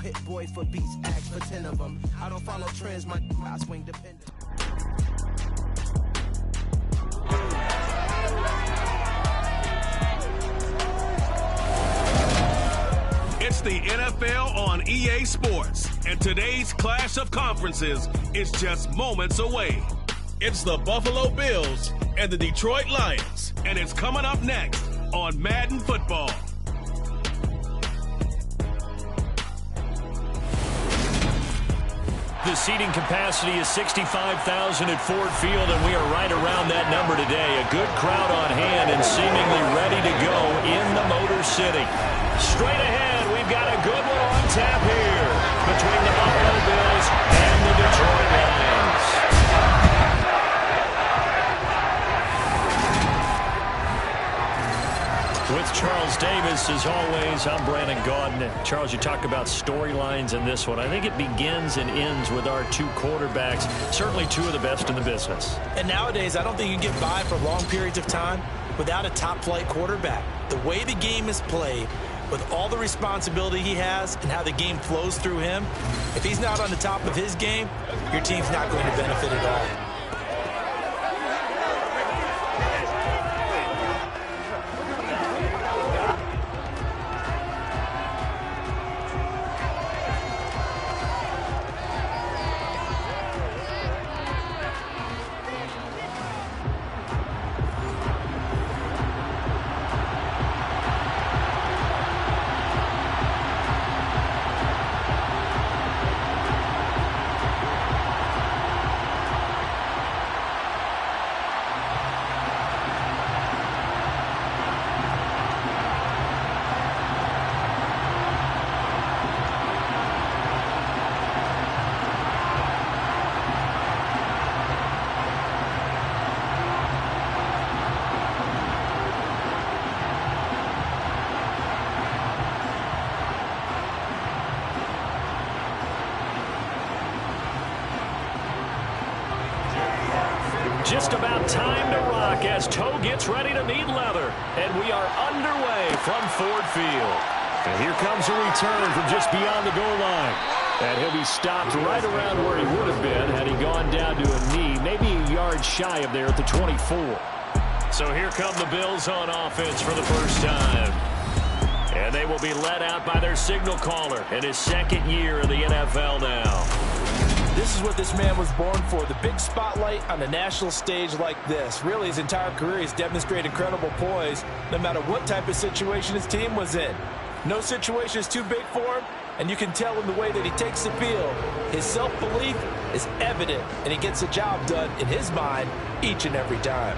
Hit boy for beats, ask for 10 of them. I don't follow trends, my I swing dependent. It's the NFL on EA Sports, and today's clash of conferences is just moments away. It's the Buffalo Bills and the Detroit Lions, and it's coming up next on Madden Football. The seating capacity is 65,000 at Ford Field, and we are right around that number today. A good crowd on hand and seemingly ready to go in the Motor City. Straight ahead, we've got a good one on tap here between the Buffalo Bills and the Detroit Lions. With Charles Davis, as always, I'm Brandon Gaudin. Charles, you talk about storylines in this one. I think it begins and ends with our two quarterbacks, certainly two of the best in the business. And nowadays, I don't think you can get by for long periods of time without a top-flight quarterback. The way the game is played, with all the responsibility he has and how the game flows through him, if he's not on the top of his game, your team's not going to benefit at all. Just about time to rock as Toe gets ready to meet leather. And we are underway from Ford Field. And here comes a return from just beyond the goal line. And he'll be stopped right around where he would have been had he gone down to a knee, maybe a yard shy of there at the 24. So here come the Bills on offense for the first time. And they will be led out by their signal caller in his second year in the NFL now. This is what this man was born for, the big spotlight on the national stage like this. Really, his entire career he's demonstrated incredible poise no matter what type of situation his team was in. No situation is too big for him, and you can tell in the way that he takes the field. His self-belief is evident, and he gets the job done in his mind each and every time.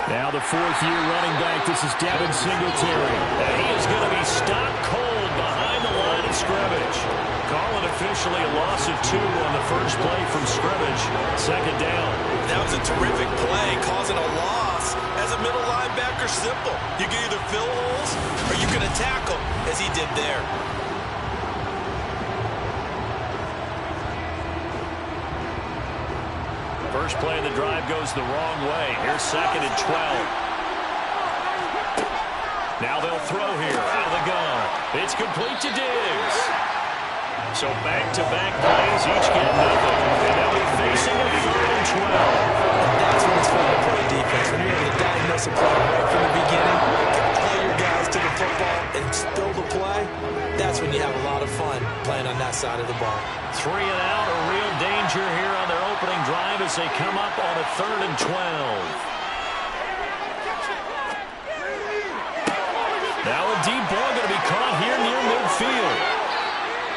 Now the fourth-year running back, this is Devin Singletary. And he is going to be stopped cold behind the line of scrimmage. Call it officially a loss of 2 on the first play from scrimmage. Second down. That was a terrific play, causing a loss. As a middle linebacker, simple. You can either fill holes or you can attack them, as he did there. First play of the drive goes the wrong way. Here's second and 12. Now they'll throw here out of the gun. It's complete to Diggs. So back-to-back plays, each get nothing. And they'll be facing a 3rd and 12. That's when it's fun to play defense. When you're able to diagnose a play right from the beginning, play your guys to the football and still the play, that's when you have a lot of fun playing on that side of the ball. 3 and out, a real danger here on their opening drive as they come up on a 3rd and 12. Now a deep ball going to be caught here near midfield.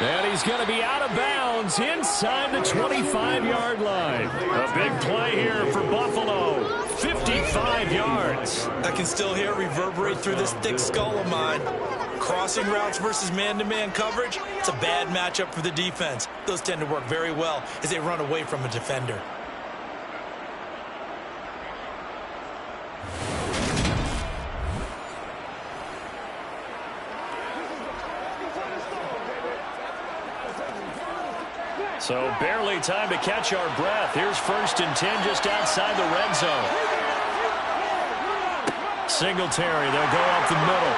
And he's going to be out of bounds inside the 25-yard line. A big play here for Buffalo. 55 yards. I can still hear it reverberate through this thick skull of mine. Crossing routes versus man-to-man coverage, it's a bad matchup for the defense. Those tend to work very well as they run away from a defender. So barely time to catch our breath. Here's 1st and 10 just outside the red zone. Singletary, they'll go up the middle.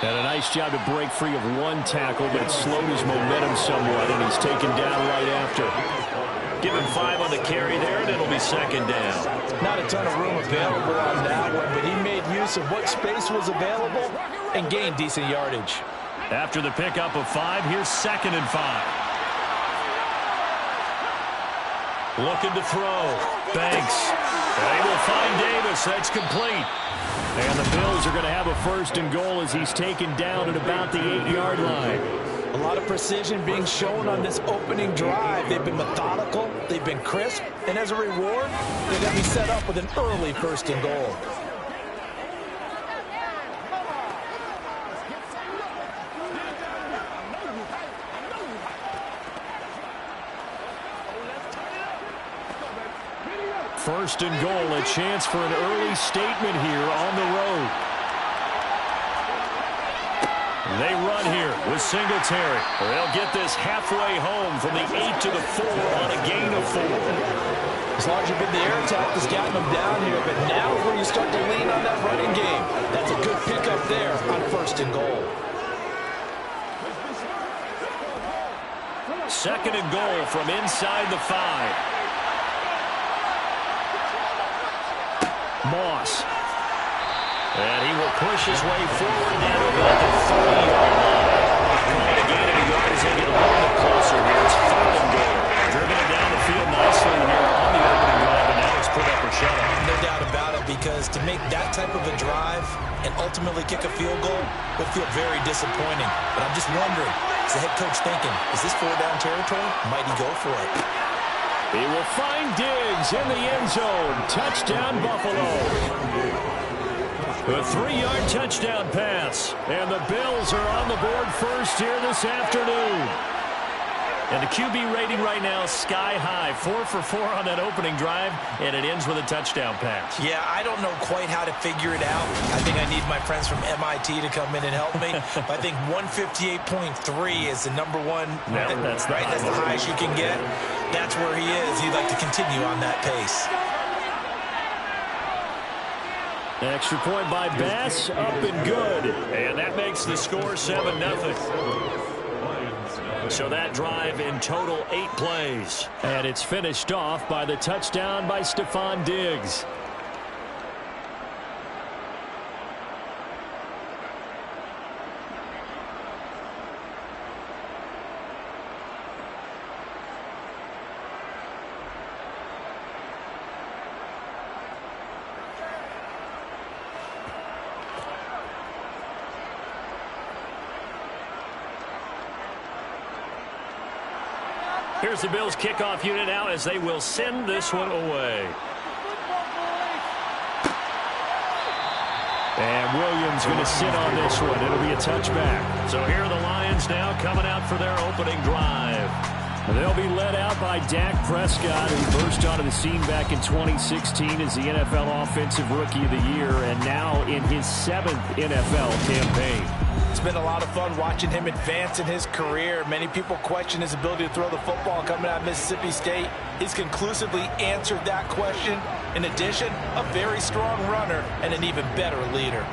And a nice job to break free of one tackle, but it slowed his momentum somewhat, and he's taken down right after. Give him 5 on the carry there, and it'll be 2nd down. Not a ton of room available on that one, but he made use of what space was available and gained decent yardage. After the pickup of 5, here's 2nd and 5. Looking to throw. Banks. They will find Davis. That's complete. And the Bills are going to have a 1st and goal as he's taken down at about the 8-yard line. A lot of precision being shown on this opening drive. They've been methodical. They've been crisp. And as a reward, they're going to be set up with an early 1st and goal. First and goal, a chance for an early statement here on the road. They run here with Singletary. They'll get this halfway home from the 8 to the 4 on a gain of 4. As long as you've been the air attack that's gotten them down here, but now is where you start to lean on that running game. That's a good pickup there on 1st and goal. 2nd and goal from inside the 5. Moss. And he will push his way forward down to about the 30-yard line. Trying to gain a yard as they get a little bit closer here. It's 3rd and goal. Driven it down the field nicely here on the opening drive, and now it's put up or shut up. No doubt about it, because to make that type of a drive and ultimately kick a field goal would feel very disappointing. But I'm just wondering, is the head coach thinking, is this 4-down territory? Might he go for it? He will find Diggs in the end zone. Touchdown, Buffalo. A 3-yard touchdown pass. And the Bills are on the board first here this afternoon. And the QB rating right now, sky high. 4 for 4 on that opening drive, and it ends with a touchdown pass. Yeah, I don't know quite how to figure it out. I think I need my friends from MIT to come in and help me. I think 158.3 is the #1. No, that's right. That's the highest you can get. That's where he is. He'd like to continue on that pace. Extra point by Bass, up and good. And that makes the score 7-0. So that drive in total 8 plays. And it's finished off by the touchdown by Stephon Diggs. Here's the Bills kickoff unit now as they will send this one away. And Williams going to sit on this one. It'll be a touchback. So here are the Lions now coming out for their opening drive. They'll be led out by Dak Prescott, who burst onto the scene back in 2016 as the NFL Offensive Rookie of the Year, and now in his 7th NFL campaign. It's been a lot of fun watching him advance in his career. Many people question his ability to throw the football coming out of Mississippi State. He's conclusively answered that question. In addition, a very strong runner and an even better leader.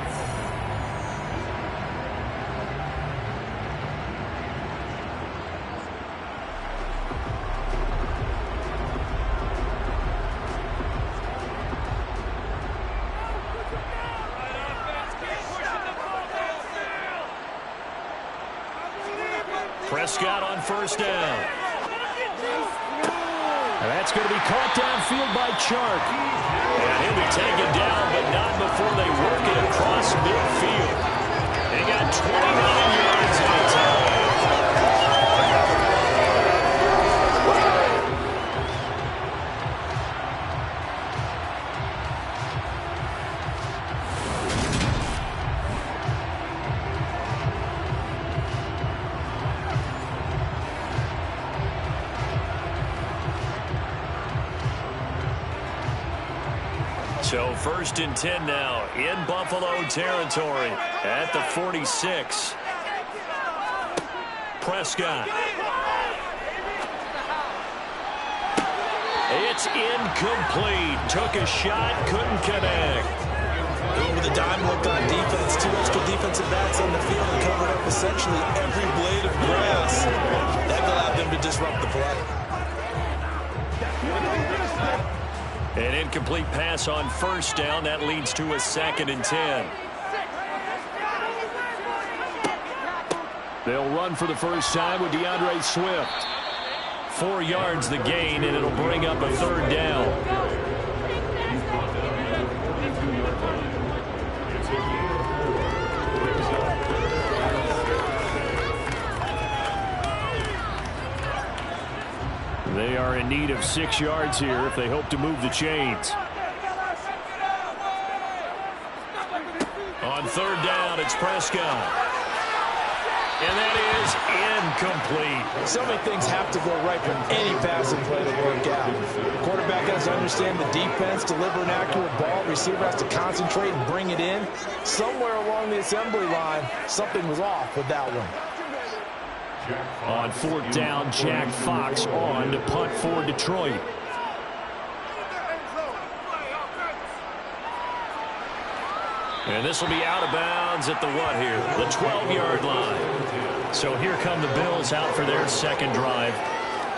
Prescott on first down. And that's going to be caught downfield by Chark. And he'll be taken down, but not before they work it across midfield. They got 29 yards in the time. So 1st and 10 now in Buffalo territory at the 46. Prescott. It's incomplete. Took a shot, couldn't connect. Going with a dime look on defense. 2 extra defensive backs on the field and covered up essentially every blade of grass. That allowed them to disrupt the play. An incomplete pass on first down. That leads to a 2nd and 10. They'll run for the first time with DeAndre Swift. 4 yards the gain, and it'll bring up a 3rd down. They are in need of 6 yards here if they hope to move the chains. On 3rd down, it's Prescott. And that is incomplete. So many things have to go right for any passing play to work out. The quarterback has to understand the defense, deliver an accurate ball. Receiver has to concentrate and bring it in. Somewhere along the assembly line, something was off with that one. On 4th down, Jack Fox on to punt for Detroit. And this will be out of bounds at the what here? The 12-yard line. So here come the Bills out for their 2nd drive.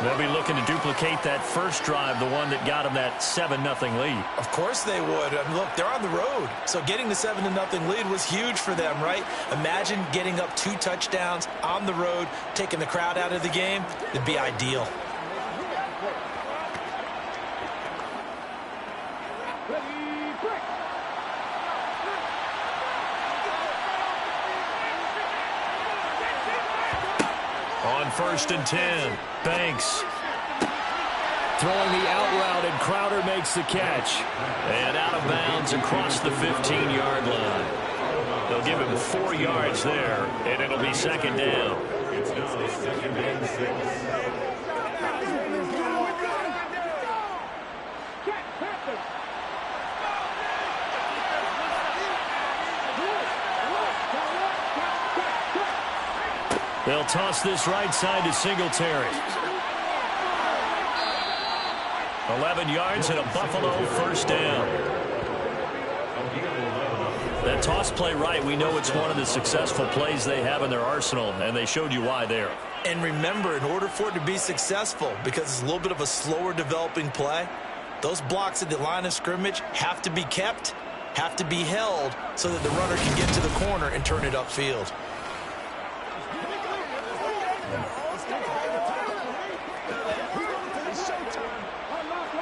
They'll be looking to duplicate that first drive, the one that got them that 7-0 lead. Of course they would. I mean, look, they're on the road. So getting the 7-0 lead was huge for them, right? Imagine getting up 2 touchdowns on the road, taking the crowd out of the game. It'd be ideal. On 1st and 10, Banks throwing the out route, and Crowder makes the catch. And out of bounds across the 15-yard line. They'll give him 4 yards there, and it'll be 2nd down. They'll toss this right side to Singletary. 11 yards and a Buffalo 1st down. That toss play right, we know it's one of the successful plays they have in their arsenal, and they showed you why there. And remember, in order for it to be successful, because it's a little bit of a slower developing play, those blocks at the line of scrimmage have to be kept, have to be held, so that the runner can get to the corner and turn it upfield.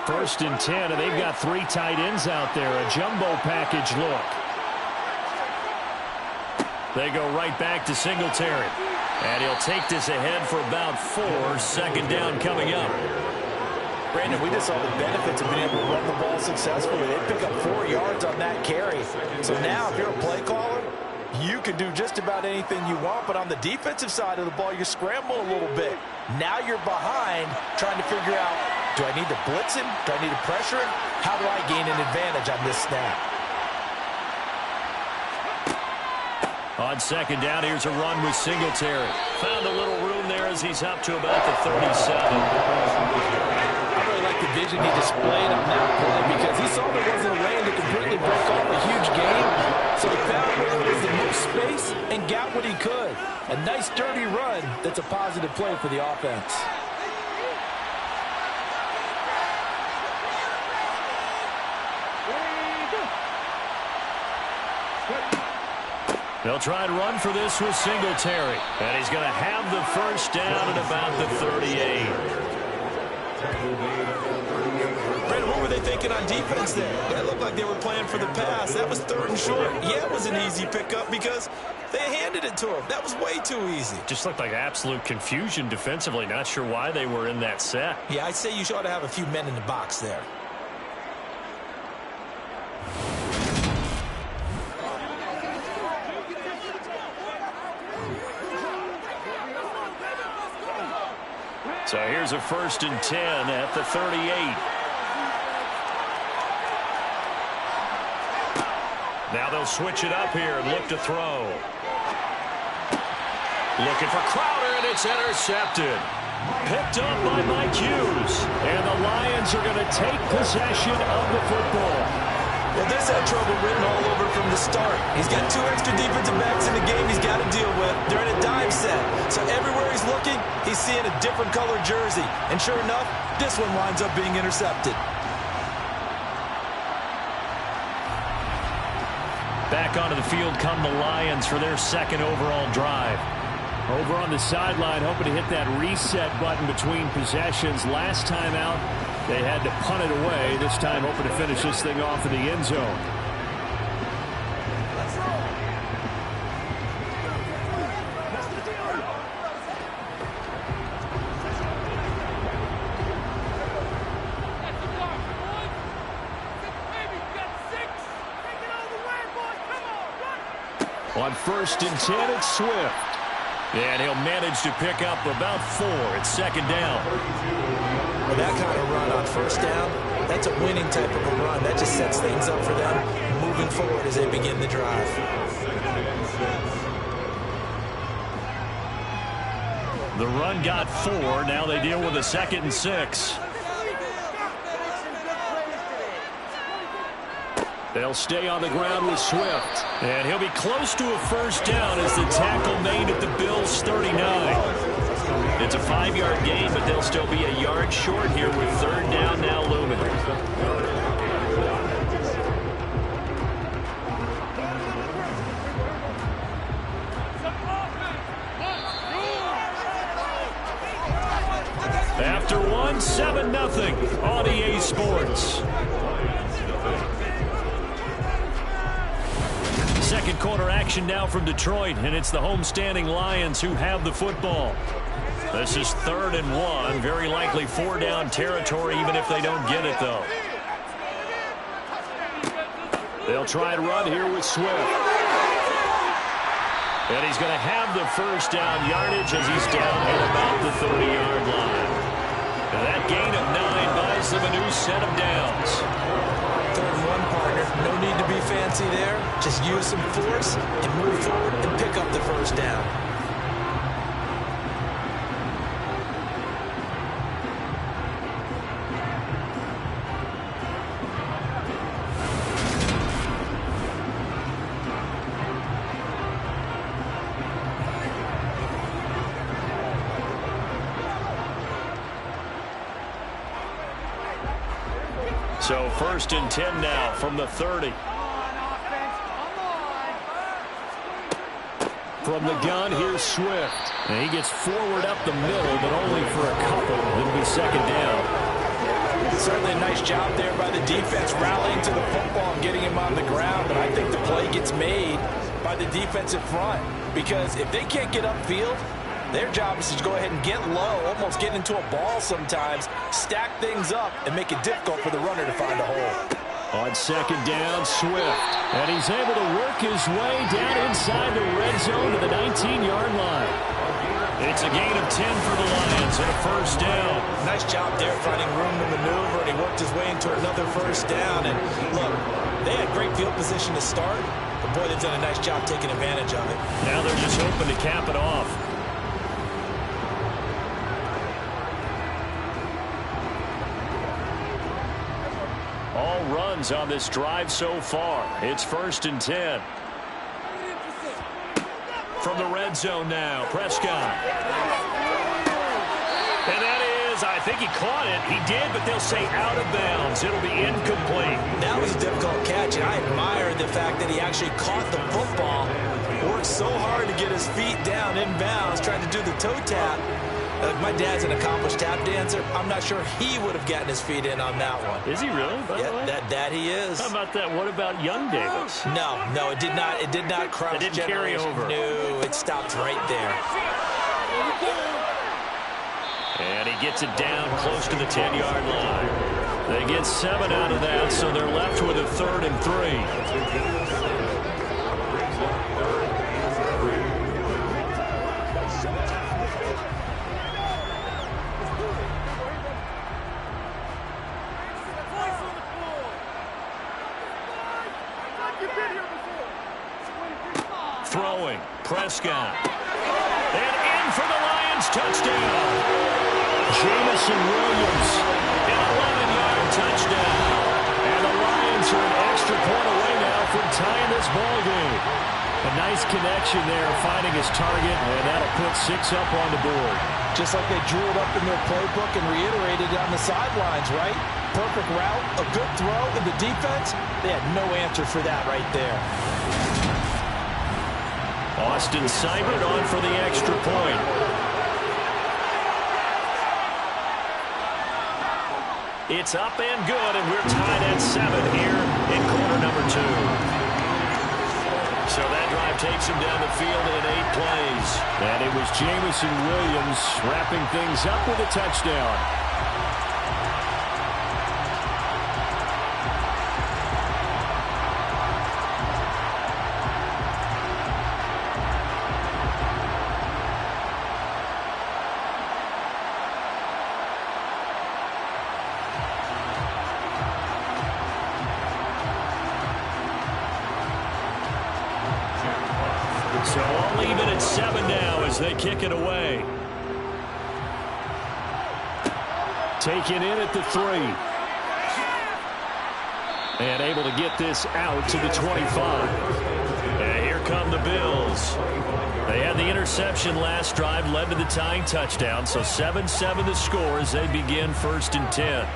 1st and 10, and they've got 3 tight ends out there. A jumbo package look. They go right back to Singletary. And he'll take this ahead for about 4. 2nd down coming up. Brandon, we just saw the benefits of being able to run the ball successfully. They pick up 4 yards on that carry. So now, if you're a play caller, you can do just about anything you want. But on the defensive side of the ball, you're scrambling a little bit. Now you're behind, trying to figure out, do I need to blitz him? Do I need to pressure him? How do I gain an advantage on this snap? On 2nd down, here's a run with Singletary. Found a little room there as he's up to about the 37. I really like the vision he displayed on that play because he saw there wasn't a lane to completely break off a huge game. So he found where there was the most space and got what he could. A nice, dirty run that's a positive play for the offense. They'll try and run for this with Singletary. And he's going to have the 1st down at about the 38. Brandon, what were they thinking on defense there? It looked like they were playing for the pass. That was 3rd and short. Yeah, it was an easy pickup because they handed it to him. That was way too easy. Just looked like absolute confusion defensively. Not sure why they were in that set. Yeah, I'd say you ought to have a few men in the box there. So here's a 1st and 10 at the 38. Now they'll switch it up here and look to throw. Looking for Crowder, and it's intercepted. Picked up by Mike Hughes. And the Lions are going to take possession of the football. Well, this had trouble written all over from the start. He's got 2 extra defensive backs in the game he's got to deal with. They're in a dime set. So everywhere he's looking, he's seeing a different color jersey. And sure enough, this one winds up being intercepted. Back onto the field come the Lions for their second overall drive. Over on the sideline, hoping to hit that reset button between possessions. Last time out, they had to punt it away. This time, hoping to finish this thing off in the end zone. On 1st and 10, it's Swift. And he'll manage to pick up about 4. It's second down. Well, that kind of run on 1st down, that's a winning type of a run. That just sets things up for them moving forward as they begin the drive. The run got 4. Now they deal with a 2nd and 6. They'll stay on the ground with Swift. And he'll be close to a 1st down as the tackle made at the Bills' 39. It's a 5-yard gain, but they'll still be a yard short here with 3rd down now looming. After 1, 7-0 on EA Sports. Second quarter action now from Detroit, and it's the homestanding Lions who have the football. This is 3rd and 1, very likely 4-down territory even if they don't get it, though. They'll try and run here with Swift. And he's going to have the 1st down yardage as he's down at about the 30-yard line. Now that gain of 9 buys them a new set of downs. 3rd and 1, partner. No need to be fancy there. Just use some force and move forward and pick up the 1st down. So 1st and 10 now from the 30. From the gun, here's Swift. And he gets forward up the middle, but only for a couple. It'll be 2nd down. Certainly a nice job there by the defense, rallying to the football and getting him on the ground. But I think the play gets made by the defensive front. Because if they can't get upfield, their job is to go ahead and get low, almost get into a ball sometimes, stack things up, and make it difficult for the runner to find a hole. On 2nd down, Swift. And he's able to work his way down inside the red zone to the 19-yard line. It's a gain of 10 for the Lions and a 1st down. Nice job there finding room to maneuver, and he worked his way into another 1st down. And look, they had great field position to start, but boy, they've done a nice job taking advantage of it. Now they're just hoping to cap it off. All runs on this drive so far. It's 1st and 10. From the red zone now, Prescott. And that is, I think he caught it. He did, but they'll say out of bounds. It'll be incomplete. That was a difficult catch, and I admire the fact that he actually caught the football. Worked so hard to get his feet down inbounds, tried to do the toe tap. My dad's an accomplished tap dancer. I'm not sure he would have gotten his feet in on that one. Is he really? Yeah, that he is. How about that? What about young Davis? No, it did not. It did not cross. It didn't carry over. No, it stopped right there. And he gets it down close to the 10-yard line. They get 7 out of that, so they're left with a 3rd and 3. Throwing, Prescott. And in for the Lions touchdown. Jamison Williams, an 11-yard touchdown. And the Lions are an extra point away now from tying this ball game. A nice connection there, finding his target, and that'll put 6 up on the board. Just like they drew it up in their playbook and reiterated it on the sidelines, right? Perfect route, a good throw, and the defense, they had no answer for that right there. Austin Seibert on for the extra point. It's up and good, and we're tied at 7 here in quarter number 2. So that drive takes him down the field in 8 plays. And it was Jamison Williams wrapping things up with a touchdown. So all even at 7 now as they kick it away. Taken in at the 3. And able to get this out to the 25. And here come the Bills. They had the interception last drive, led to the tying touchdown. So 7-7 the score as they begin 1st and 10.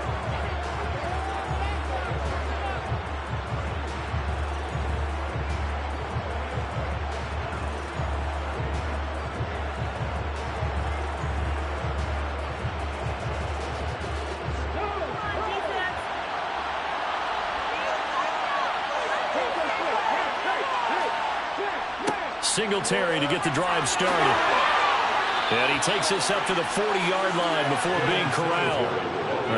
Singletary to get the drive started. And he takes this up to the 40-yard line before being corralled.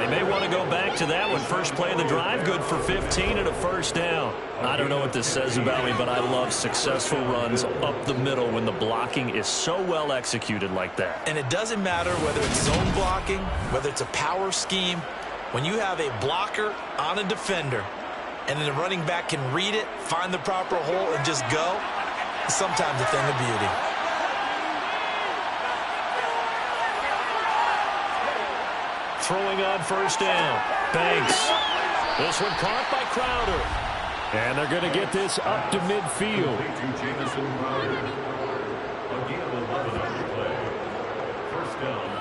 They may want to go back to that one. First play of the drive, good for 15 and a first down. I don't know what this says about me, but I love successful runs up the middle when the blocking is so well executed like that. And it doesn't matter whether it's zone blocking, whether it's a power scheme. When you have a blocker on a defender, and then the running back can read it, find the proper hole, and just go, sometimes a thing of beauty. Throwing on first down. Banks. This one caught by Crowder. And they're going to get this up to midfield. First down.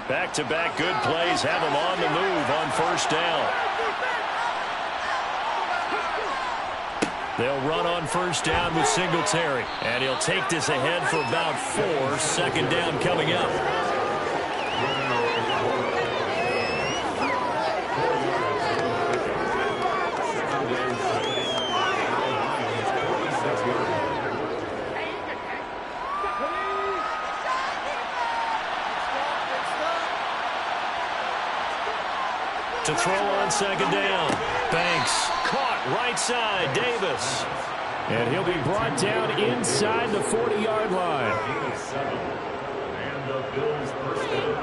Back-to-back good plays have him on the move on first down. They'll run on first down with Singletary. And he'll take this ahead for about 4. Second down coming up. To throw on second down. Banks caught right side. Davis. And he'll be brought down inside the 40-yard line. And the Bills first down.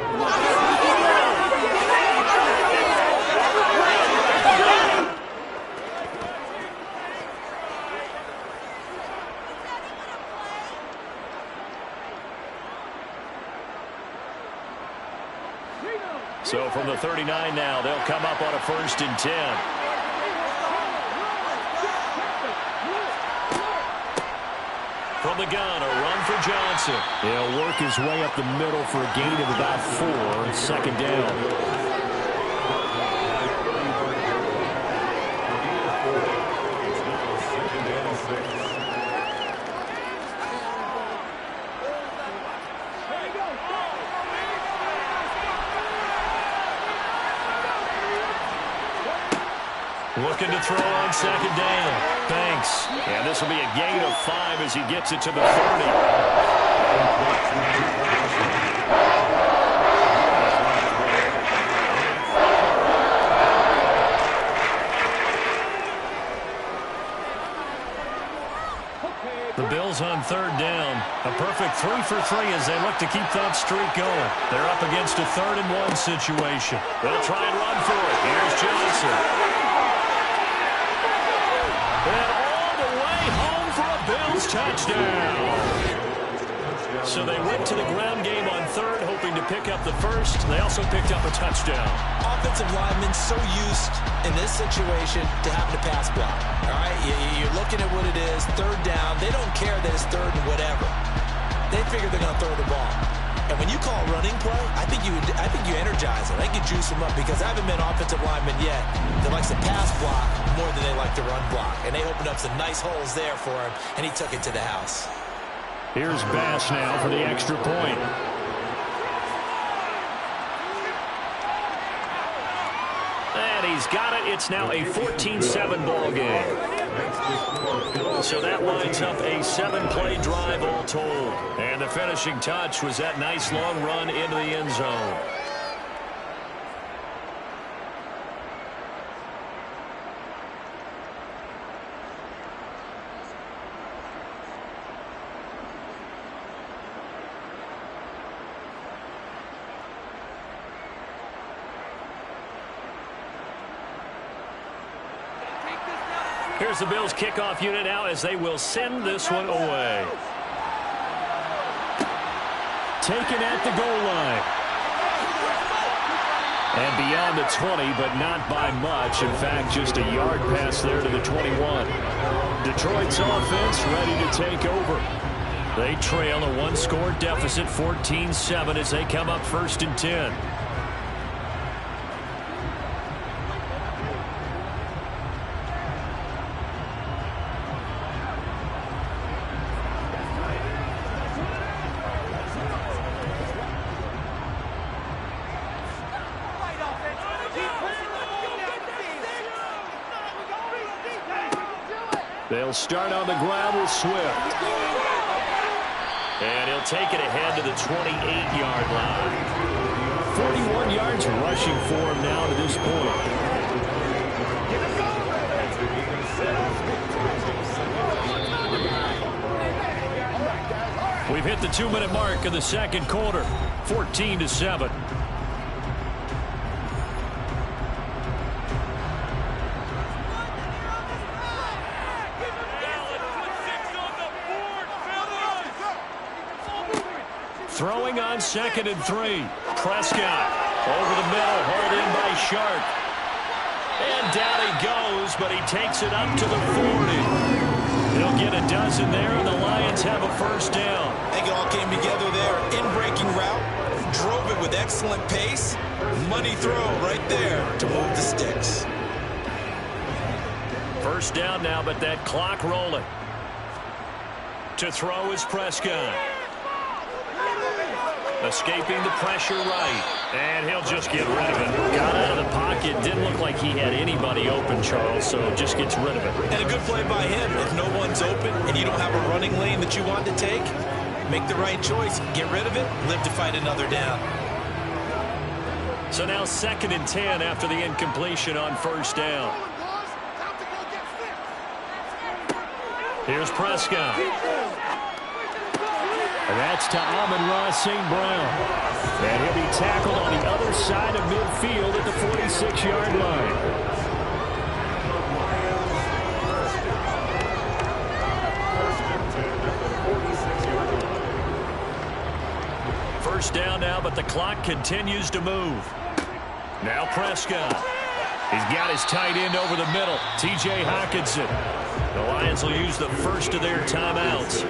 So from the 39 now, they'll come up on a 1st and 10. From the gun, a run for Johnson. He'll work his way up the middle for a gain of about 4. Second down. Looking to throw on second down. Banks. And this will be a gain of 5 as he gets it to the 30. The Bills on third down. A perfect 3 for 3 as they look to keep that streak going. They're up against a 3rd-and-1 situation. They'll try and run for it. Here's Johnson. And all the way home for a Bills touchdown. So they went to the ground game on third, hoping to pick up the first. They also picked up a touchdown. Offensive linemen so used in this situation to having to pass block. All right, you're looking at what it is, third down. They don't care that it's third and whatever. They figure they're going to throw the ball. And when you call running play, I think you energize it. I think you juice them up because I haven't been an offensive lineman yet that likes to pass block more than they like to run block. And they opened up some nice holes there for him, and he took it to the house. Here's Bass now for the extra point. And he's got it. It's now a 14-7 ball game. So that lines up a 7-play drive all told. And the finishing touch was that nice long run into the end zone. Here's the Bills kickoff unit now as they will send this one away. Taken at the goal line. And beyond the 20, but not by much. In fact, just a yard pass there to the 21. Detroit's offense ready to take over. They trail a 1-score deficit, 14-7, as they come up 1st and 10. They'll start on the ground with Swift. And he'll take it ahead to the 28-yard line. 41 yards rushing for him now to this point. We've hit the 2-minute mark of the second quarter. 14-7. Throwing on 2nd and 3. Prescott over the middle, hauled in by Sharp. And down he goes, but he takes it up to the 40. He'll get a dozen there, and the Lions have a 1st down. I think it all came together there. In-breaking route, drove it with excellent pace. Money throw right there to move the sticks. 1st down now, but that clock rolling. To throw is Prescott. Escaping the pressure right. And he'll just get rid of it. Got out of the pocket. Didn't look like he had anybody open, Charles, so just gets rid of it. And a good play by him. If no one's open and you don't have a running lane that you want to take, make the right choice. Get rid of it. Live to fight another down. So now 2nd and 10 after the incompletion on 1st down. Here's Prescott. And that's to Amon-Ra St. Brown. And he'll be tackled on the other side of midfield at the 46-yard line. First down now, but the clock continues to move. Now Prescott. He's got his tight end over the middle, T.J. Hockenson. The Lions will use the first of their timeouts,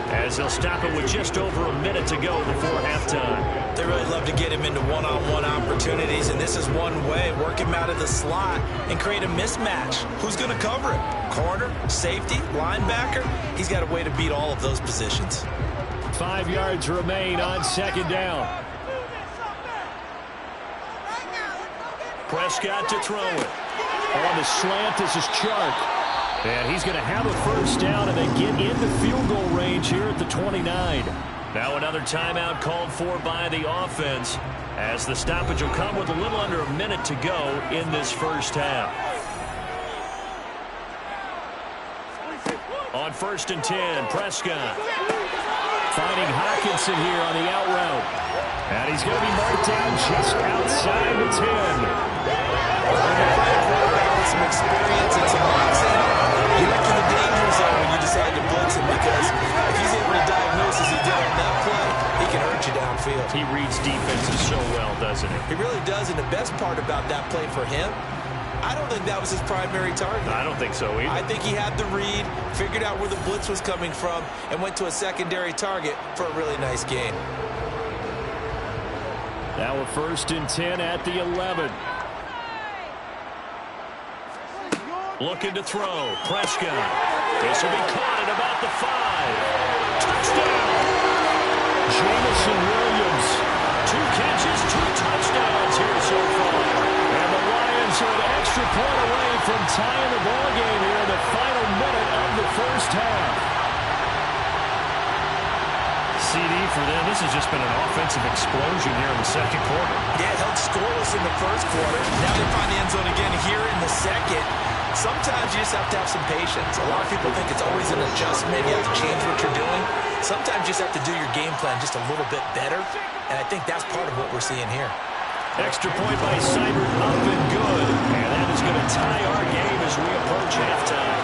as they'll stop it with just over a minute to go before halftime. They really love to get him into one-on-one opportunities, and this is one way. Work him out of the slot and create a mismatch. Who's going to cover him? Corner, safety, linebacker? He's got a way to beat all of those positions. 5 yards remain on 2nd down. Prescott to throw it. On the slant, this is Chark. And he's going to have a 1st down, and they get into field goal range here at the 29. Now another timeout called for by the offense, as the stoppage will come with a little under a minute to go in this 1st half. On 1st and 10, Prescott. Finding Hockenson here on the out route. And he's going to be marked down just outside the 10. With some experience and some boxing, you look in the danger zone when you decide to blitz him, because if he's able to diagnose as he did on that play, he can hurt you downfield. He reads defenses so well, doesn't he? He really does, and the best part about that play for him, I don't think that was his primary target. I don't think so either. I think he had the read, figured out where the blitz was coming from, and went to a secondary target for a really nice gain. Now a 1st and 10 at the 11. Looking to throw. Prescott. This will be caught at about the 5. Touchdown! Jamison Williams. 2 catches, 2 touchdowns here so far. And the Lions are an extra point away from tying the ball game here in the final minute of the first half. CD for them. This has just been an offensive explosion here in the second quarter. Yeah, held scoreless in the first quarter. Now they find the end zone again here in the second. Sometimes you just have to have some patience. A lot of people think it's always an adjustment. You have to change what you're doing. Sometimes you just have to do your game plan just a little bit better, and I think that's part of what we're seeing here. Extra point by Seibert, up and good. And that is going to tie our game as we approach halftime.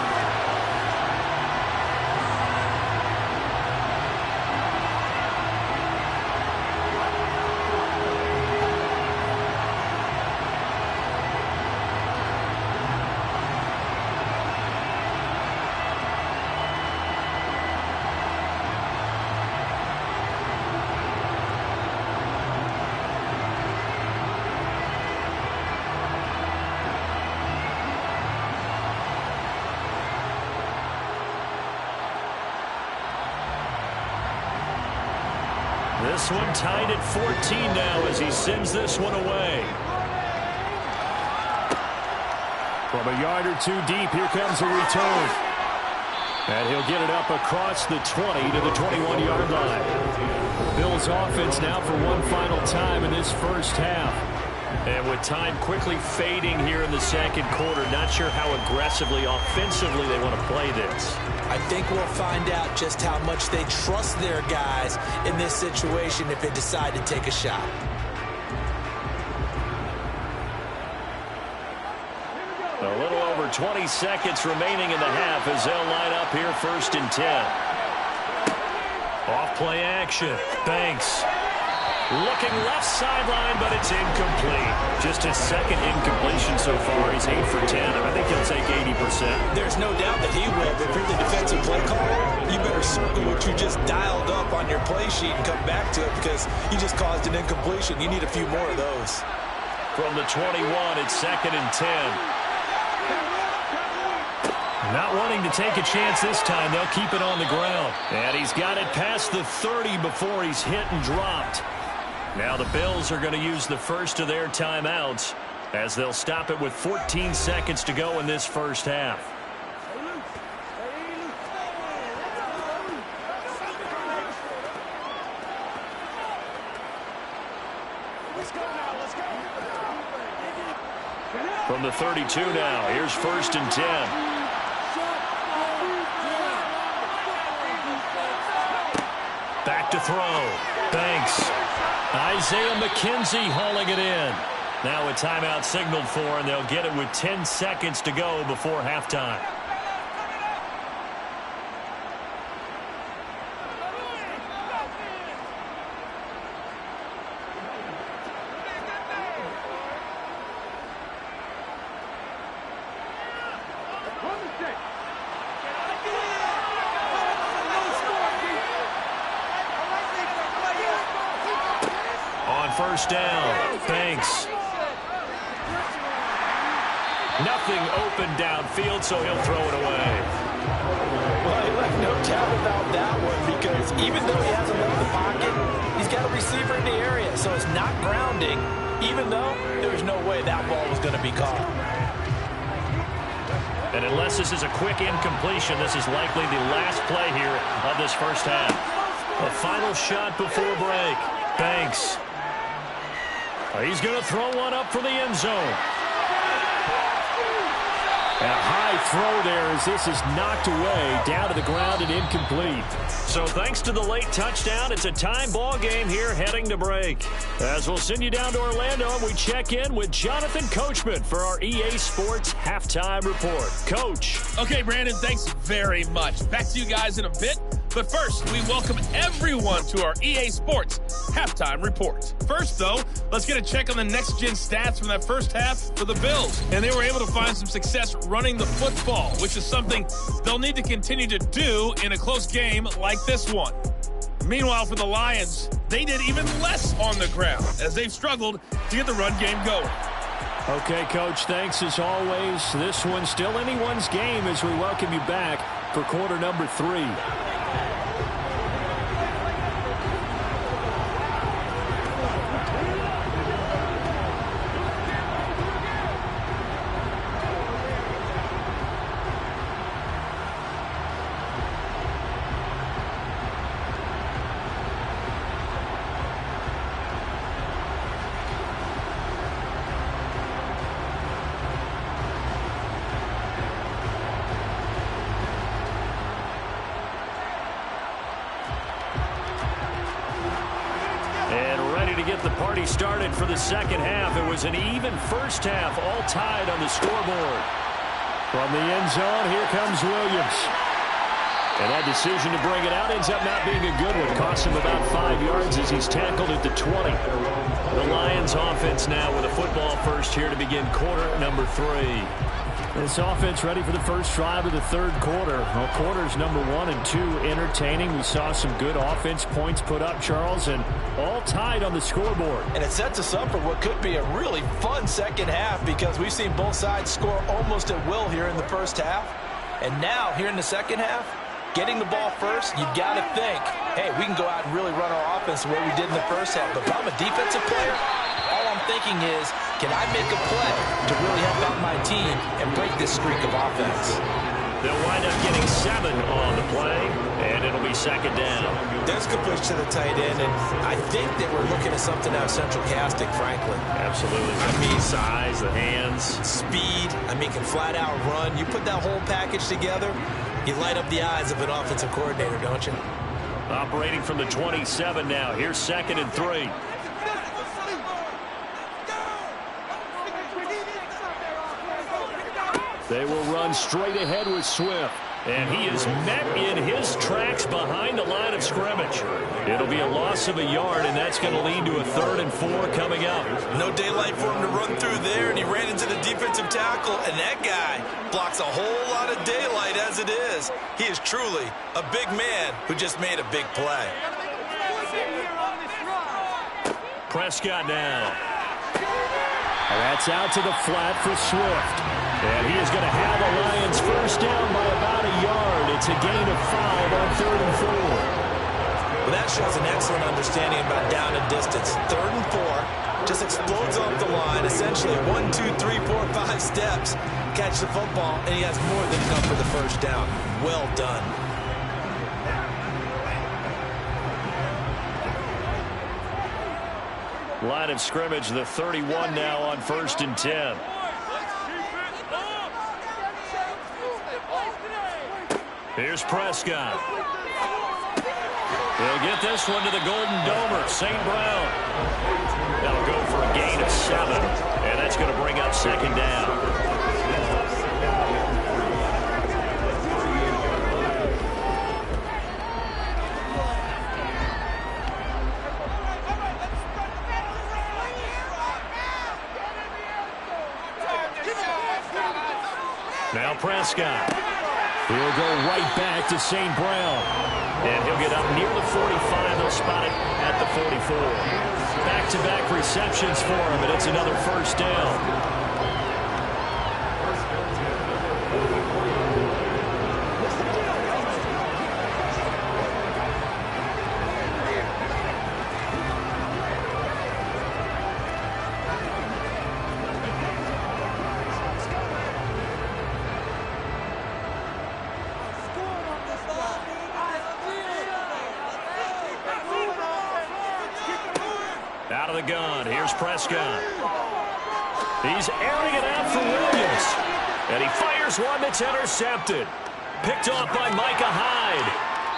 This one tied at 14 now as he sends this one away. From a yard or 2 deep, here comes a return. And he'll get it up across the 20 to the 21-yard line. Bills offense now for one final time in this first half. And with time quickly fading here in the second quarter, not sure how aggressively, offensively they want to play this. I think we'll find out just how much they trust their guys in this situation if they decide to take a shot. A little over 20 seconds remaining in the half as they'll line up here 1st and 10. Off play action. Banks. Looking left sideline, but it's incomplete. Just his second incompletion so far. He's 8 for 10. I think he'll take 80%. There's no doubt that he will, but if you're the defensive play caller, you better circle what you just dialed up on your play sheet and come back to it, because you just caused an incompletion. You need a few more of those. From the 21, it's 2nd and 10. Not wanting to take a chance this time. They'll keep it on the ground. And he's got it past the 30 before he's hit and dropped. Now the Bills are going to use the first of their timeouts as they'll stop it with 14 seconds to go in this first half. From the 32 now, here's 1st and 10. Back to throw. Banks. Isaiah McKenzie hauling it in. Now a timeout signaled for, and they'll get it with 10 seconds to go before halftime. First down, Banks. Nothing open downfield, so he'll throw it away. Well, he left no doubt about that one, because even though he hasn't left the pocket, he's got a receiver in the area, so it's not grounding, even though there's no way that ball was going to be caught. And unless this is a quick incompletion, this is likely the last play here of this first half. A final shot before break. Banks. He's going to throw one up for the end zone. And a high throw there as this is knocked away, down to the ground and incomplete. So thanks to the late touchdown, it's a time ball game here heading to break. As we'll send you down to Orlando, and we check in with Jonathan Coachman for our EA Sports Halftime Report. Coach. Okay, Brandon, thanks very much. Back to you guys in a bit. But first, we welcome everyone to our EA Sports Halftime Report. First, though, let's get a check on the next-gen stats from that first half for the Bills. And they were able to find some success running the football, which is something they'll need to continue to do in a close game like this one. Meanwhile, for the Lions, they did even less on the ground as they've struggled to get the run game going. Okay, Coach, thanks as always. This one's still anyone's game as we welcome you back for quarter number 3. Started for the second half. It was an even first half, all tied on the scoreboard. From the end zone, here comes Williams. And that decision to bring it out ends up not being a good one. Costs him about 5 yards as he's tackled at the 20. The Lions offense now with a football first here to begin quarter number 3. This offense ready for the first drive of the third quarter. Well, quarters number 1 and 2 entertaining. We saw some good offense points put up, Charles, and all tied on the scoreboard. And it sets us up for what could be a really fun second half because we've seen both sides score almost at will here in the first half. And now, here in the second half, getting the ball first, you've got to think, hey, we can go out and really run our offense the way we did in the first half. But if I'm a defensive player, all I'm thinking is, can I make a play to really help out my team and break this streak of offense? They'll wind up getting 7 on the play, and it'll be second down. There's good push to the tight end, and I think that we're looking at something out of central casting, frankly. Absolutely. I mean, size, the hands. Speed. I mean, can flat out run. You put that whole package together, you light up the eyes of an offensive coordinator, don't you? Operating from the 27 now. Here's second and 3. They will run straight ahead with Swift. And he is met in his tracks behind the line of scrimmage. It'll be a loss of a yard, and that's going to lead to a 3rd and 4 coming up. No daylight for him to run through there, and he ran into the defensive tackle, and that guy blocks a whole lot of daylight as it is. He is truly a big man who just made a big play. Prescott now. And that's out to the flat for Swift. And he is going to have the Lions first down by about a yard. It's a gain of 5 on 3rd and 4. Well, that shows an excellent understanding about down and distance. 3rd and 4, just explodes off the line. Essentially 1, 2, 3, 4, 5 steps. Catch the football, and he has more than enough for the first down. Well done. Line of scrimmage, the 31 now on 1st and 10. Here's Prescott. He'll get this one to the Golden Domer, St. Brown. That'll go for a gain of 7, and that's going to bring up second down. Now Prescott. He'll go right back to St. Brown. And he'll get up near the 45. They'll spot it at the 44. Back-to-back receptions for him, and it's another first down. Out of the gun, here's Prescott. He's airing it out for Williams. And he fires one that's intercepted. Picked off by Micah Hyde.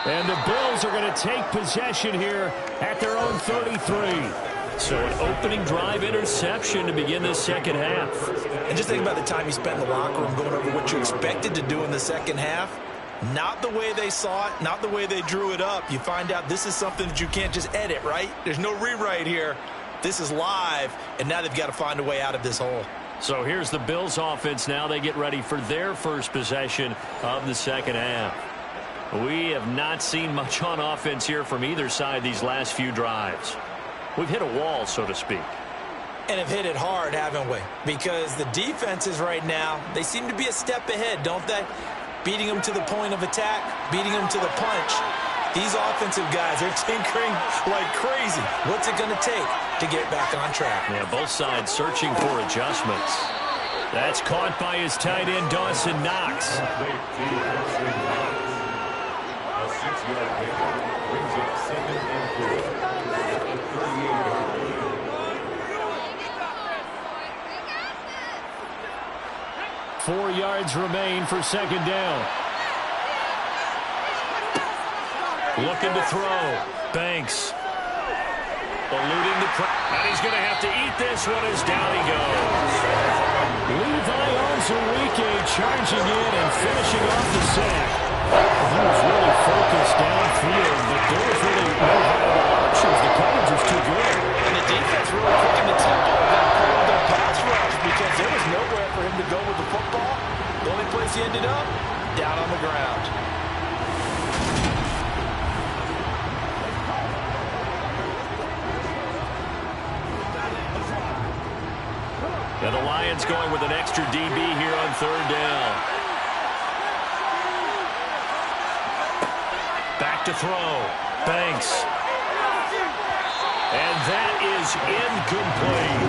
And the Bills are going to take possession here at their own 33. So an opening drive interception to begin this second half. And just think about the time you spent in the locker room going over what you expected to do in the second half. Not the way they saw it, not the way they drew it up. You find out this is something that you can't just edit, right? There's no rewrite here. This is live, and now they've got to find a way out of this hole. So here's the Bills offense now. They get ready for their first possession of the second half. We have not seen much on offense here from either side these last few drives. We've hit a wall, so to speak. And have hit it hard, haven't we? Because the defenses right now, they seem to be a step ahead, don't they? Beating them to the point of attack, beating them to the punch. These offensive guys are tinkering like crazy. What's it going to take to get back on track? Yeah, both sides searching for adjustments. That's caught by his tight end, Dawson Knox. 4 yards remain for second down. Looking to throw. Banks. Eluding the pressure. And he's going to have to eat this one as down he goes. Levi Onwuzurike charging in and finishing off the sack. He was really focused downfield, but there was really no viable options. The coverage was too good. And the defense really quickened the tempo of that part of their pass rush because there was nowhere for him to go with the football. The only place he ended up, down on the ground. And the Lions going with an extra DB here on third down. Back to throw. Banks. And that is incomplete.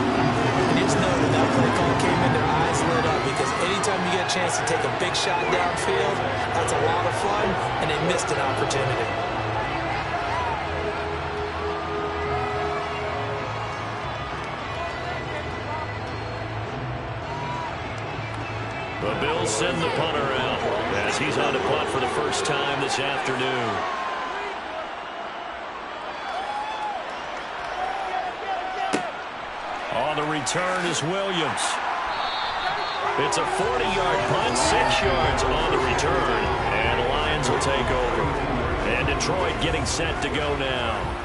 And it's noted that play call came in, their eyes lit up because anytime you get a chance to take a big shot downfield, that's a lot of fun, and they missed an opportunity. The Bills send the punter out as he's on to punt for the first time this afternoon. On the return is Williams. It's a 40-yard punt, 6 yards on the return, and the Lions will take over. And Detroit getting set to go now.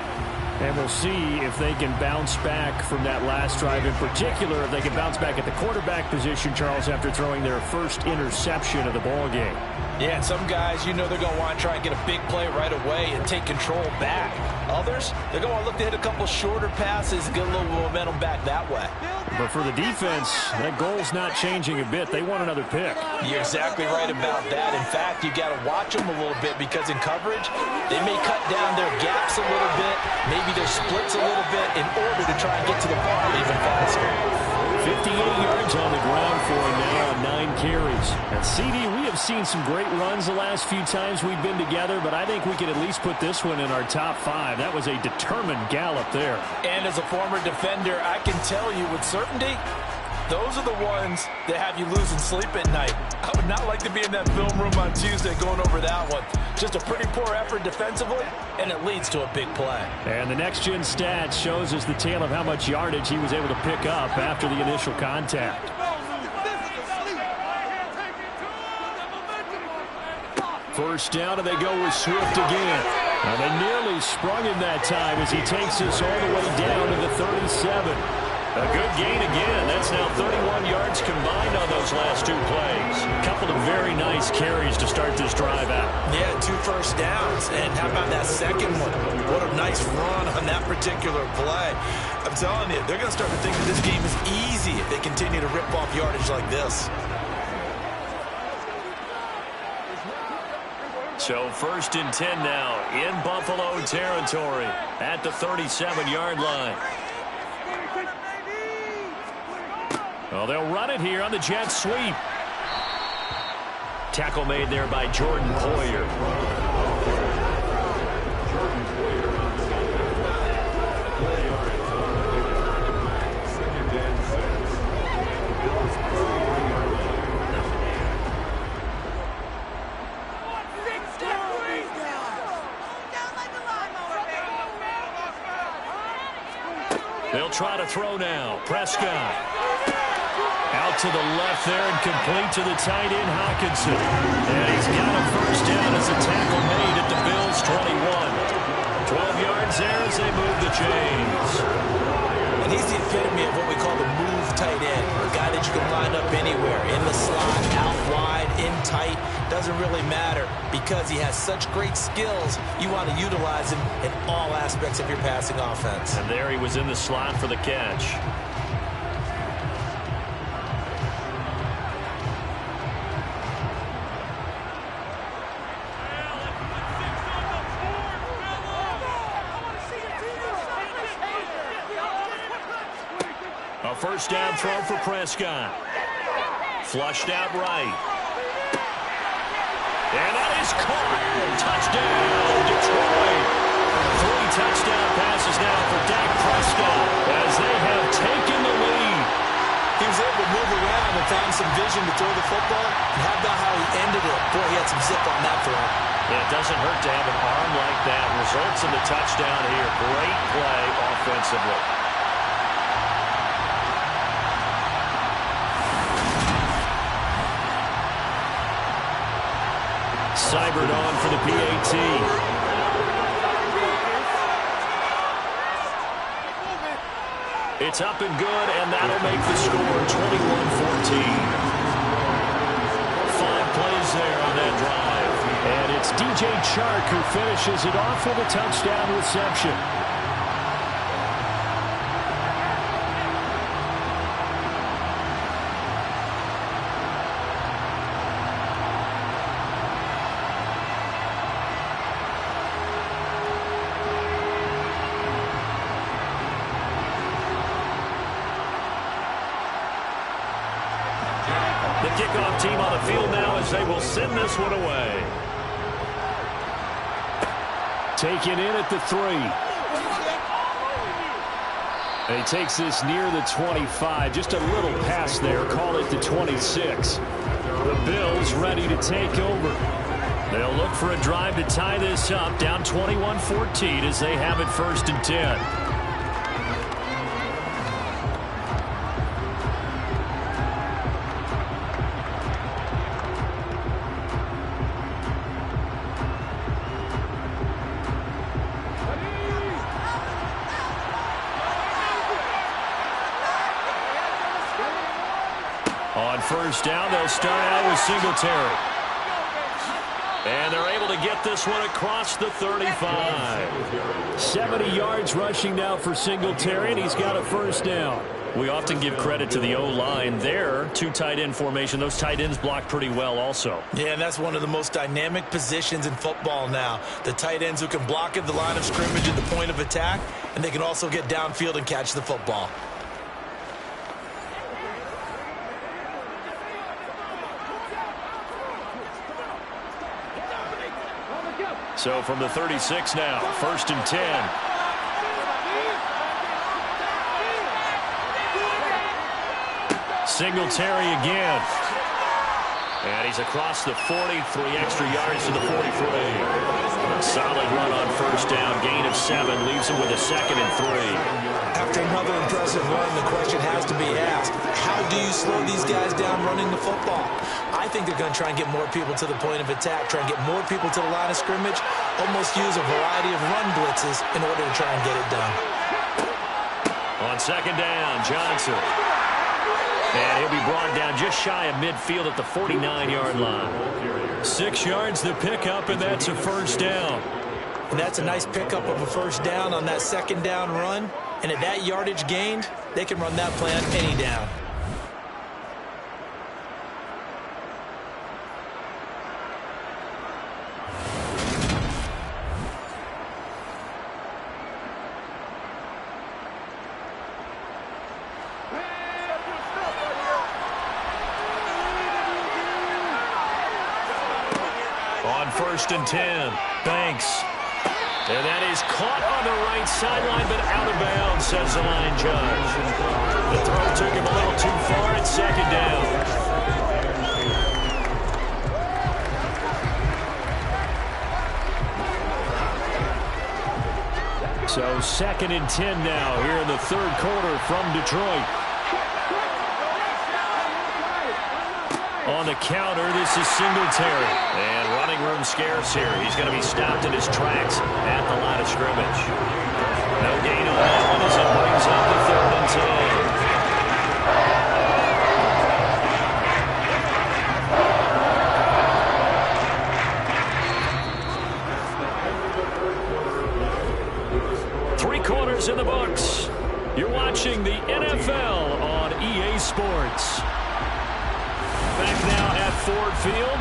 And we'll see if they can bounce back from that last drive, in particular, if they can bounce back at the quarterback position, Charles, after throwing their first interception of the ball game. Yeah, and some guys, you know they're going to want to try and get a big play right away and take control back. Others, they're going to want to look to hit a couple shorter passes and get a little momentum back that way. But for the defense, that goal's not changing a bit. They want another pick. You're exactly right about that. In fact, you got to watch them a little bit because in coverage, they may cut down their gaps a little bit, maybe their splits a little bit in order to try and get to the ball even faster. 58 yards on the ground for him now on 9 carries. And CD, we have seen some great runs the last few times we've been together, but I think we can at least put this one in our top 5. That was a determined gallop there. And as a former defender, I can tell you with certainty, those are the ones that have you losing sleep at night. I would not like to be in that film room on Tuesday going over that one. Just a pretty poor effort defensively, and it leads to a big play. And the next-gen stats shows us the tale of how much yardage he was able to pick up after the initial contact. First down, and they go with Swift again. And they nearly sprung him that time as he takes us all the way down to the 37. A good gain again. That's now 31 yards combined on those last 2 plays. A couple of very nice carries to start this drive out. Yeah, 2 first downs. And how about that second one? What a nice run on that particular play. I'm telling you, they're going to start to think that this game is easy if they continue to rip off yardage like this. So 1st and 10 now in Buffalo territory at the 37-yard line. Well, they'll run it here on the jet sweep. Tackle made there by Jordan Poyer. They'll try to throw now. Prescott. Out to the left there and complete to the tight end, Hawkinson. And he's got a first down as a tackle made at the Bills' 21. 12 yards there as they move the chains. And he's the epitome of what we call the move tight end. A guy that you can line up anywhere. In the slot, out wide, in tight. Doesn't really matter because he has such great skills. You want to utilize him in all aspects of your passing offense. And there he was in the slot for the catch. A first down throw for Prescott. Flushed out right. And that is caught. Touchdown, Detroit. 3 touchdown passes now for Dak Prescott as they have taken the lead. He was able to move around and found some vision to throw the football. And how about how he ended it? Boy, he had some zip on that throw. Yeah, it doesn't hurt to have an arm like that. Results in the touchdown here. Great play offensively. Seibert on for the PAT. It's up and good, and that'll make the score 21-14. 5 plays there on that drive. And it's DJ Chark who finishes it off with a touchdown reception. The kickoff team on the field now as they will send this one away. Taken in at the 3. And he takes this near the 25. Just a little pass there. Call it the 26. The Bills ready to take over. They'll look for a drive to tie this up. Down 21-14 as they have it 1st and 10. On first down, they'll start out with Singletary. And they're able to get this one across the 35. 70 yards rushing now for Singletary, and he's got a first down. We often give credit to the O-line there. 2 tight end formation. Those tight ends block pretty well also. Yeah, and that's one of the most dynamic positions in football now. The tight ends who can block at the line of scrimmage at the point of attack, and they can also get downfield and catch the football. So from the 36 now, 1st and 10. Singletary again. And he's across the 40, 3 extra yards to the 43. Solid run on first down, gain of 7, leaves him with a 2nd and 3. After another impressive run, the question has to be asked, how do you slow these guys down running the football? I think they're going to try and get more people to the point of attack, try and get more people to the line of scrimmage, almost use a variety of run blitzes in order to try and get it done. On 2nd down, Johnson. And he'll be brought down just shy of midfield at the 49-yard line. 6 yards the pickup, and that's a first down. And that's a nice pickup of a first down on that 2nd down run. And at that yardage gained, they can run that play on any down. On 1st and 10, Banks. And that is caught on the right sideline, but out of bounds, says the line judge. The throw took him a little too far at 2nd down. So 2nd and 10 now here in the third quarter from Detroit. On the counter, this is Singletary. And running room scarce here. He's going to be stopped in his tracks at the line of scrimmage. No gain on that one as it brings up the 3rd and 10. 3 quarters in the books. You're watching the NFL on EA Sports. Back now at Ford Field.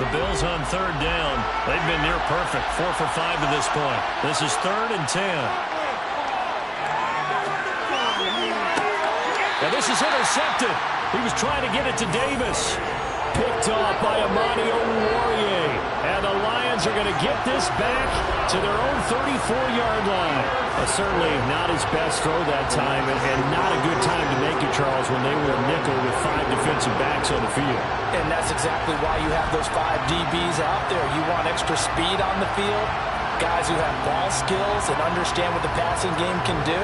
The Bills on 3rd down. They've been near perfect. 4 for 5 to this point. This is 3rd and 10. And this is intercepted. He was trying to get it to Davis. Picked off by Amani Oruwariye. And the Lions are going to get this back to their own 34-yard line. Certainly not his best throw that time, and not a good time to make it, Charles, when they were a nickel with 5 defensive backs on the field. And that's exactly why you have those 5 DBs out there. You want extra speed on the field, guys who have ball skills and understand what the passing game can do,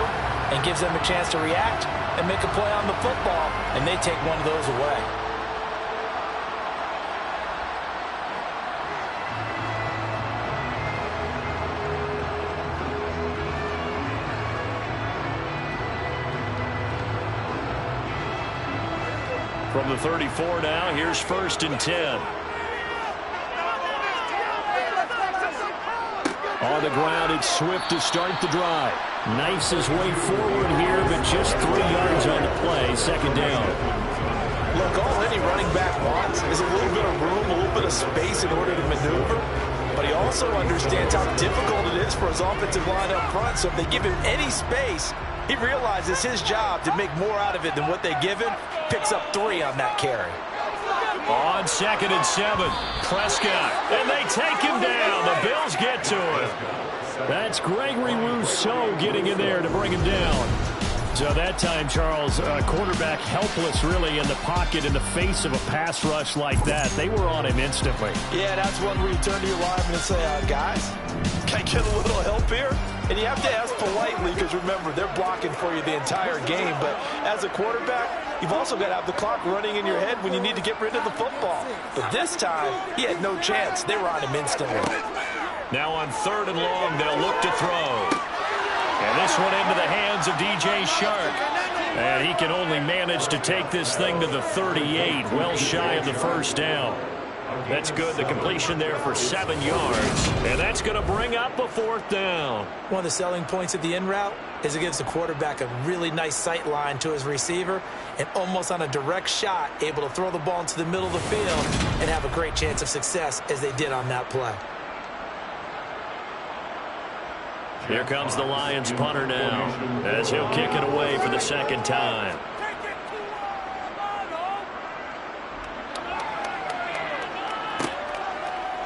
and gives them a chance to react and make a play on the football, and they take one of those away. From the 34 now, here's 1st and 10. On the ground, it's Swift to start the drive. Knifes his way forward here, but just 3 yards on the play. 2nd down. Look, all any running back wants is a little bit of room, a little bit of space in order to maneuver. But he also understands how difficult it is for his offensive line up front. So if they give him any space, he realizes his job to make more out of it than what they give him. Picks up 3 on that carry. On 2nd and 7, Prescott. And they take him down. The Bills get to him. That's Gregory Rousseau getting in there to bring him down. So that time, Charles, quarterback helpless really in the pocket in the face of a pass rush like that. They were on him instantly. Yeah, that's one where you turn to your lineman and say, guys, can I get a little help here? And you have to ask politely because, remember, they're blocking for you the entire game. But as a quarterback, you've also got to have the clock running in your head when you need to get rid of the football. But this time, he had no chance. They were on him instantly. Now on 3rd and long, they'll look to throw. And this one into the hands of DJ Shark. And he can only manage to take this thing to the 38, well shy of the 1st down. That's good. The completion there for 7 yards. And that's going to bring up a 4th down. One of the selling points of the in route is it gives the quarterback a really nice sight line to his receiver and almost on a direct shot able to throw the ball into the middle of the field and have a great chance of success as they did on that play. Here comes the Lions punter now as he'll kick it away for the 2nd time.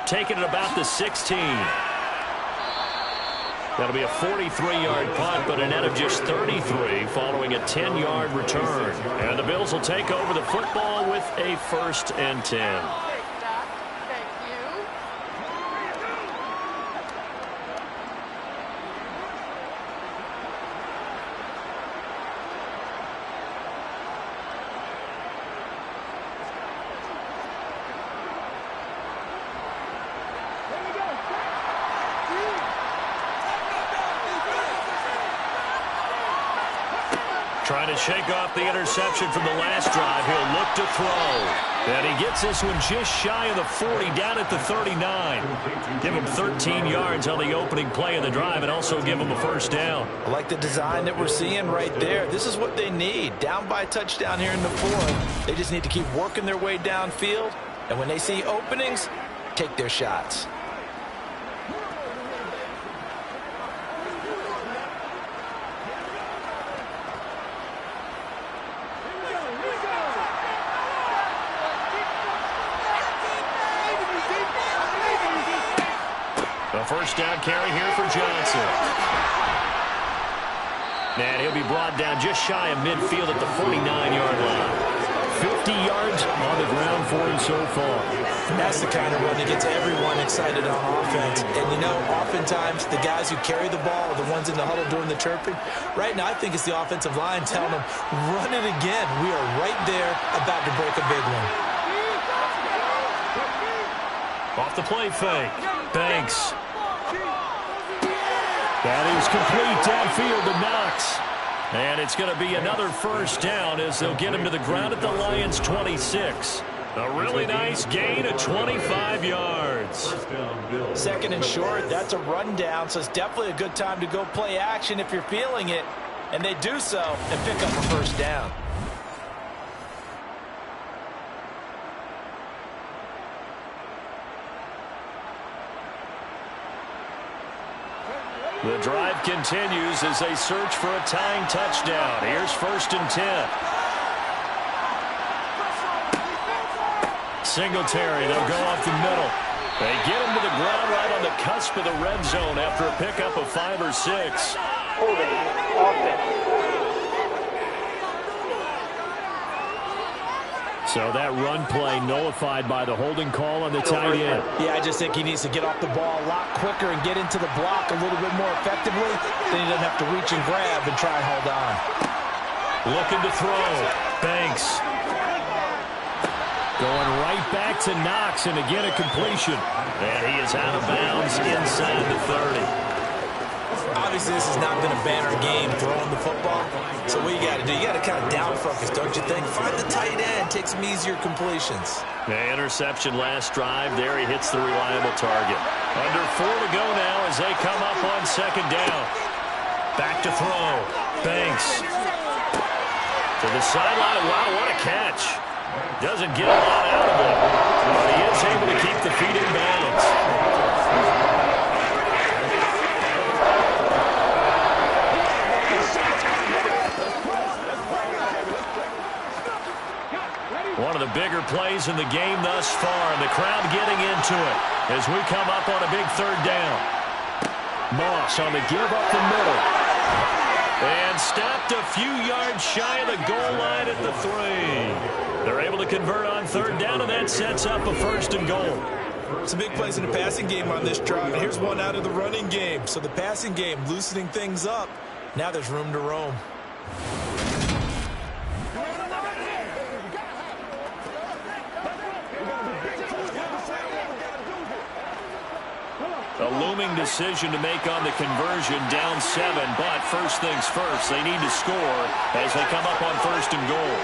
Taking it about the 16. That'll be a 43-yard punt, but a net of just 33 following a 10-yard return. And the Bills will take over the football with a 1st and 10. Trying to shake off the interception from the last drive. He'll look to throw. And he gets this one just shy of the 40, down at the 39. Give him 13 yards on the opening play of the drive and also give him a 1st down. I like the design that we're seeing right there. This is what they need. Down by a touchdown here in the 4th. They just need to keep working their way downfield. And when they see openings, take their shots. A 1st down carry here for Johnson. And he'll be brought down just shy of midfield at the 49-yard line. 50 yards on the ground for him so far. That's the kind of run that gets everyone excited on offense. And, you know, oftentimes the guys who carry the ball are the ones in the huddle doing the chirping. Right now, I think it's the offensive line telling them, run it again. We are right there about to break a big one. Off the play fake. Banks. That is complete downfield to Knox. And it's going to be another first down as they'll get him to the ground at the Lions' 26. A really nice gain of 25 yards. Second and short, that's a rundown, so it's definitely a good time to go play action if you're feeling it. And they do so and pick up a first down. The drive continues as they search for a tying touchdown. Here's 1st and 10. Singletary, they'll go off the middle. They get him to the ground right on the cusp of the red zone after a pickup of 5 or 6. Holding offense. So that run play nullified by the holding call on the tight end. Yeah, I just think he needs to get off the ball a lot quicker and get into the block a little bit more effectively. Then he doesn't have to reach and grab and try and hold on. Looking to throw. Banks. Going right back to Knox, and again a completion. And he is out of bounds inside the 30. Obviously, this has not been a banner game throwing the football. So what you got to do, you got to kind of down focus, don't you think? Find the tight end, take some easier completions. The interception last drive. There he hits the reliable target. Under 4 to go now as they come up on 2nd down. Back to throw. Banks. To the sideline. Wow, what a catch. Doesn't get a lot out of it. But he is able to keep the feet in bounds. One of the bigger plays in the game thus far, and the crowd getting into it as we come up on a big 3rd down. Moss on the give up the middle. And stopped a few yards shy of the goal line at the 3. They're able to convert on 3rd down, and that sets up a 1st and goal. Some big plays in the passing game on this drive. And here's one out of the running game. So the passing game loosening things up. Now there's room to roam. A looming decision to make on the conversion, down 7, but first things first, they need to score as they come up on 1st and goal.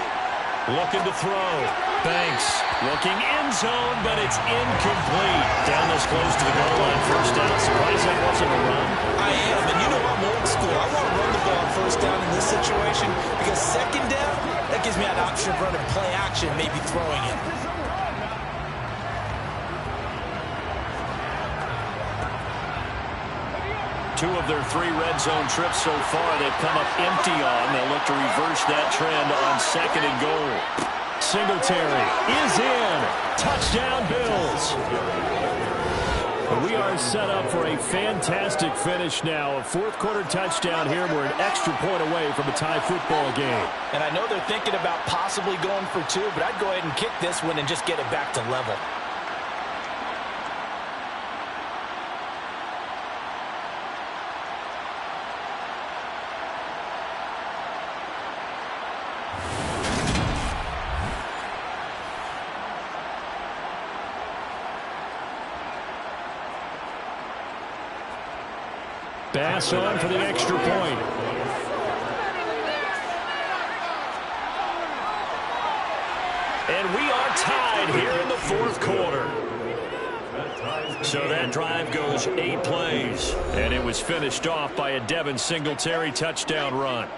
Looking to throw. Banks looking end zone, but it's incomplete. Down this close to the goal line, 1st down. Surprised that wasn't a run. I am, and you know I'm old school. I want to run the ball on 1st down in this situation because 2nd down, that gives me an option of running play action, maybe throwing it. Two of their 3 red zone trips so far they've come up empty on. They'll look to reverse that trend on 2nd and goal. Singletary is in. Touchdown, Bills. We are set up for a fantastic finish now. A 4th quarter touchdown here. We're an extra point away from a tie football game. And I know they're thinking about possibly going for 2, but I'd go ahead and kick this one and just get it back to level. Bass on for the extra point. And we are tied here in the 4th quarter. So that drive goes 8 plays. And it was finished off by a Devin Singletary touchdown run.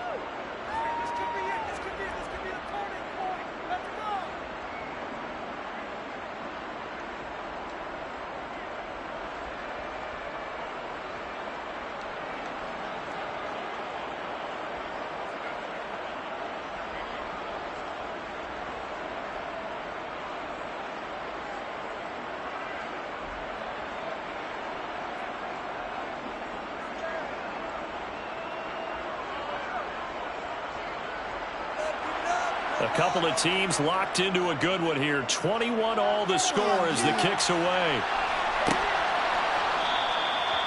A couple of teams locked into a good one here. 21 all the score as the kick's away.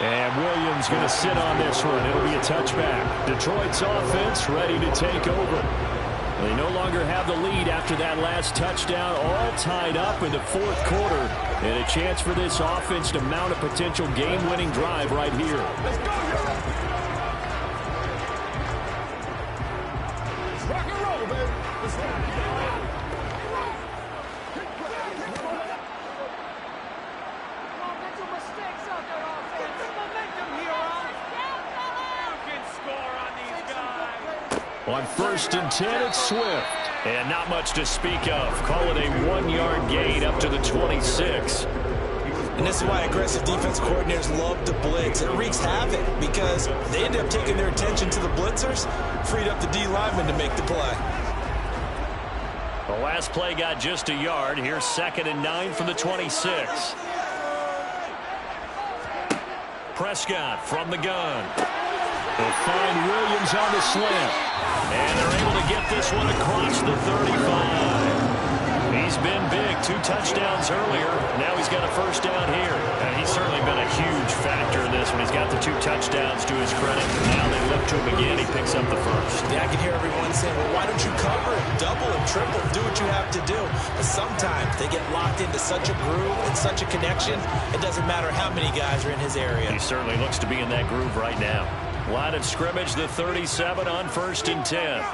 And Williams going to sit on this one. It'll be a touchback. Detroit's offense ready to take over. They no longer have the lead after that last touchdown, all tied up in the fourth quarter. And a chance for this offense to mount a potential game-winning drive right here. Let's go, rock and roll, baby. Let's rock. On 1st and 10, it's Swift. And not much to speak of. Call it a 1-yard gain up to the 26. And this is why aggressive defense coordinators love to blitz. It wreaks havoc because they end up taking their attention to the blitzers, freed up the D lineman to make the play. The last play got just a yard. Here's 2nd and 9 from the 26. Prescott from the gun. They'll find Williams on the slant. And they're able to get this one across the 35. He's been big. 2 touchdowns earlier. Now he's got a first down here. And he's certainly been a huge factor in this when he's got the 2 touchdowns to his credit. Now they look to him again. He picks up the first. Yeah, I can hear everyone saying, well, why don't you cover him? Double him, triple him, do what you have to do. But sometimes they get locked into such a groove and such a connection, it doesn't matter how many guys are in his area. He certainly looks to be in that groove right now. Line of scrimmage, the 37 on 1st and 10.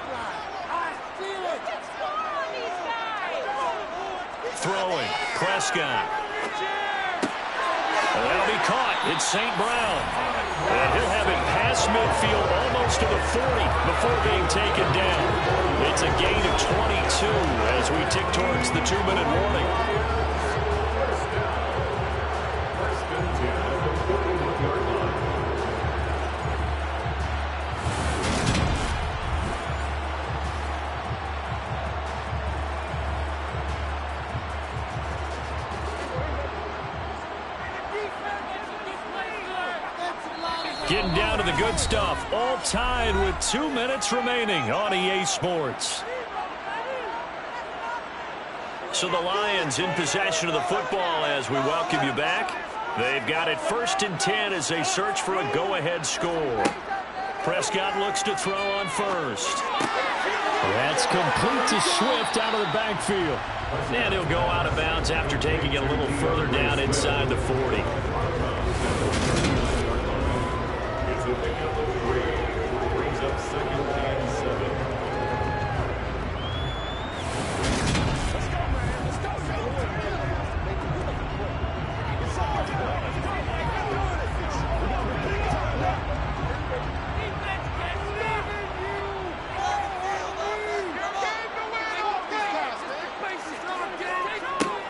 Throwing, Prescott. And that'll be caught. It's St. Brown. And he'll have it past midfield almost to the 40 before being taken down. It's a gain of 22 as we tick towards the 2-minute warning. Getting down to the good stuff, all tied with 2 minutes remaining on EA Sports. So the Lions in possession of the football as we welcome you back. They've got it 1st and 10 as they search for a go-ahead score. Prescott looks to throw on first. That's complete to Swift out of the backfield. And he'll go out of bounds after taking it a little further down inside the 40.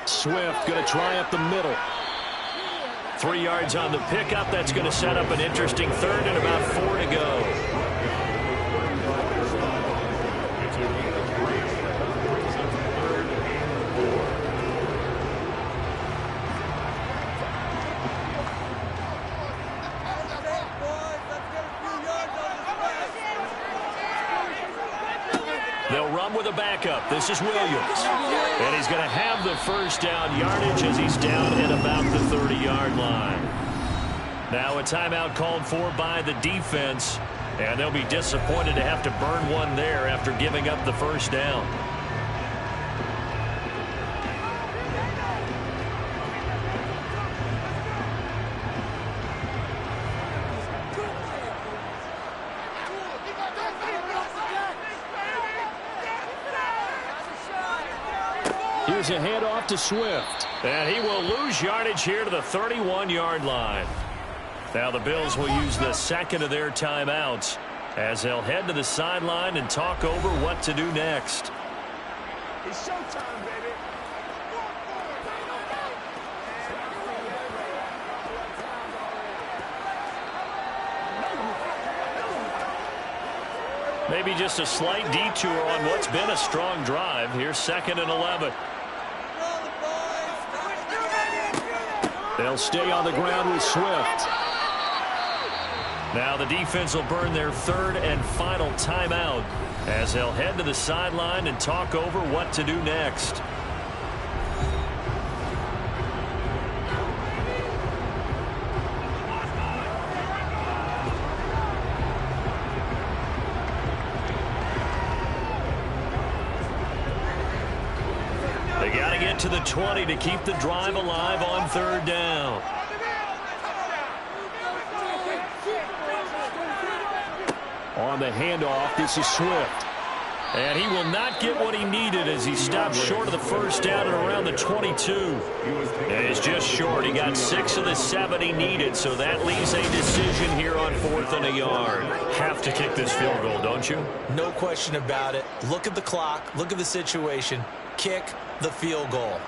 Swift going to try up the middle. 3 yards on the pickup. That's going to set up an interesting 3rd and about 4 to go. They'll run with a backup. This is Williams. And he's going to have the first down yardage as he's down at about the 30-yard line. Now a timeout called for by the defense. And they'll be disappointed to have to burn one there after giving up the first down. Here's a handoff to Swift. And he will lose yardage here to the 31-yard line. Now the Bills will use the second of their timeouts as they'll head to the sideline and talk over what to do next. It's showtime, baby. Maybe just a slight detour on what's been a strong drive. Here's 2nd and 11. They'll stay on the ground with Swift. Now the defense will burn their 3rd and final timeout as they'll head to the sideline and talk over what to do next. They got to get to the 20 to keep the drive alive on third down. On the handoff, this is Swift. And he will not get what he needed as he stopped short of the first down and around the 22. And it's just short. He got 6 of the 7 he needed, so that leaves a decision here on 4th and a yard. Have to kick this field goal, don't you? No question about it. Look at the clock. Look at the situation. Kick the field goal.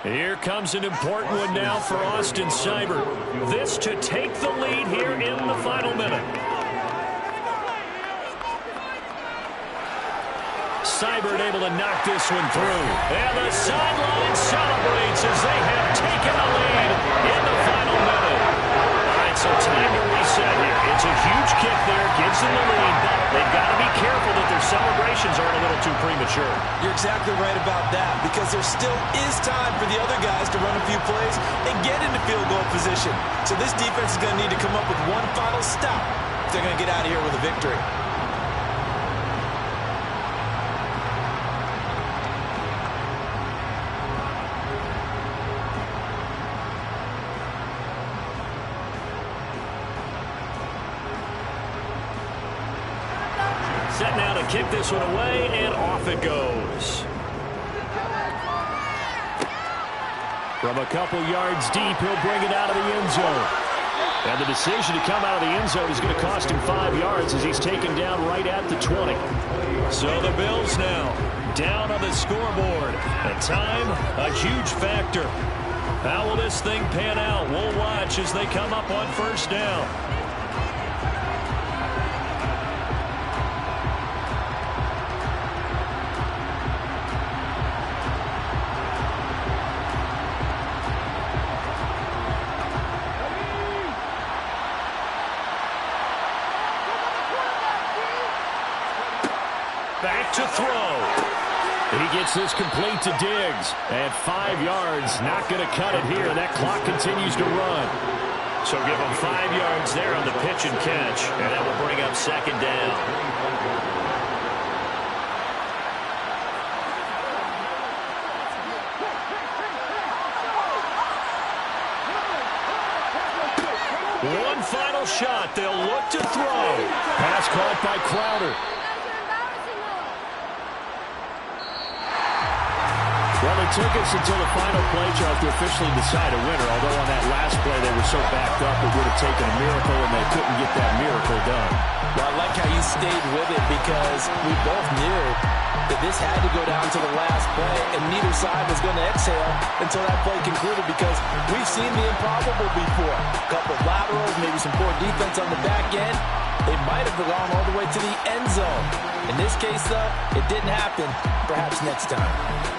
Here comes an important one now for Austin Seibert. This to take the lead here in the final minute. Seibert able to knock this one through. And the sideline celebrates as they have taken the lead in the final minute. All right, so time to reset here. It's a huge kick there, gives them the lead, but they've got to be careful that their celebrations aren't a little too premature. You're exactly right about that, because there still is time for the other guys to run a few plays and get into field goal position. So this defense is going to need to come up with one final stop if they're going to get out of here with a victory. Set now to kick this one away, and off it goes. From a couple yards deep, he'll bring it out of the end zone. And the decision to come out of the end zone is going to cost him 5 yards as he's taken down right at the 20. So the Bills now down on the scoreboard. And time, a huge factor. How will this thing pan out? We'll watch as they come up on first down. Back to throw. He gets this complete to Diggs. At 5 yards, not going to cut it here. That clock continues to run. So give him 5 yards there on the pitch and catch, and that will bring up second down. One final shot. They'll look to throw. Pass caught by Crowder. Well, it took us until the final play, Charles, to officially decide a winner, although on that last play they were so backed up it would have taken a miracle, and they couldn't get that miracle done. Well, I like how you stayed with it, because we both knew that this had to go down to the last play, and neither side was going to exhale until that play concluded, because we've seen the improbable before. A couple of laterals, maybe some poor defense on the back end. They might have gone all the way to the end zone. In this case, though, it didn't happen. Perhaps next time.